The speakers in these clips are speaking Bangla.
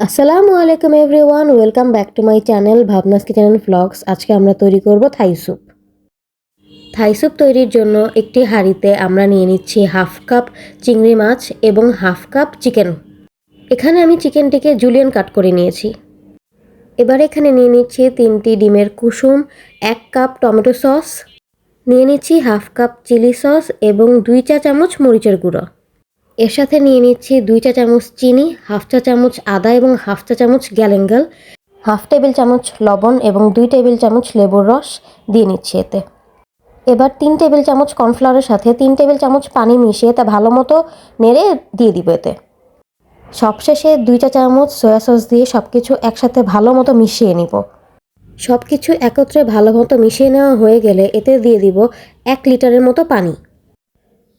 আসসালামু আলাইকুম everyone, welcome back to my channel Bhavna's kitchen and vlogs. আজকে আমরা তৈরি করব থাই স্যুপ। থাই স্যুপ তৈরির জন্য একটি হাঁড়িতে আমরা নিয়ে নিচ্ছি হাফ কাপ চিংড়ি মাছ এবং হাফ কাপ চিকেন। এখানে আমি চিকেনটিকে জুলিয়ান কাট করে নিয়েছি। এবার এখানে নিয়ে নিচ্ছি 3টি ডিমের কুসুম, 1 কাপ টমেটো সস, নিয়ে নিচ্ছি হাফ কাপ চিলি সস এবং 2 চা চামচ মরিচের গুঁড়ো। এর সাথে নিয়ে নিচ্ছি 2 চা চামচ চিনি, হাফ চা চামচ আদা এবং হাফ চা চামচ গ্যালেঙ্গাল, হাফ টেবিল চামচ লবণ এবং 2 টেবিল চামচ লেবুর রস দিয়ে নিচ্ছি এতে। এবার 3 টেবিল চামচ কর্নফ্লাওয়ারের সাথে 3 টেবিল চামচ পানি মিশিয়ে তা ভালো মতো নেড়ে দিয়ে দিব এতে। সবশেষে 2 চা চামচ সয়া সস দিয়ে সব কিছু একসাথে ভালো মতো মিশিয়ে নিব। সব কিছু একত্রে ভালো মতো মিশিয়ে নেওয়া হয়ে গেলে এতে দিয়ে দিব 1 লিটারের মতো পানি।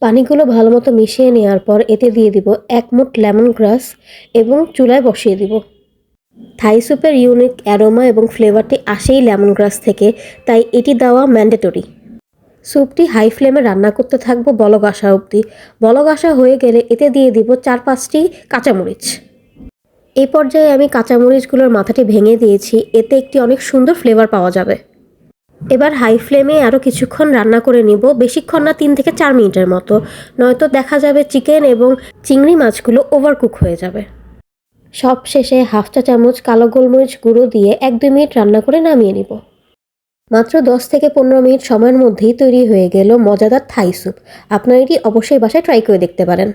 পানিগুলো ভালো মতো মিশিয়ে নেওয়ার পর এতে দিয়ে দিব 1 মুঠ লেমন গ্রাস এবং চুলায় বসিয়ে দিব। থাই স্যুপের ইউনিক অ্যারোমা এবং ফ্লেভারটি আসেই লেমন গ্রাস থেকে, তাই এটি দেওয়া ম্যান্ডেটরি। স্যুপটি হাই ফ্লেমে রান্না করতে থাকবো বলক আসা অবধি। বলক আসা হয়ে গেলে এতে দিয়ে দিব 4-5টি কাঁচামরিচ। এই পর্যায়ে আমি কাঁচামরিচগুলোর মাথাটি ভেঙে দিয়েছি, এতে একটি অনেক সুন্দর ফ্লেভার পাওয়া যাবে। এবার হাই ফ্লেমে আরও কিছুক্ষণ রান্না করে নিব, বেশিক্ষণ না, 3 থেকে 4 মিনিটের মতো, নয়তো দেখা যাবে চিকেন এবং চিংড়ি মাছগুলো ওভারকুক হয়ে যাবে। সব শেষে হাফ চা চামচ কালো গোলমরিচ গুঁড়ো দিয়ে 1-2 মিনিট রান্না করে নামিয়ে নিব। মাত্র 10 থেকে 15 মিনিট সময়ের মধ্যেই তৈরি হয়ে গেল মজাদার থাই স্যুপ। আপনারা এটি অবশ্যই বাসায় ট্রাই করে দেখতে পারেন।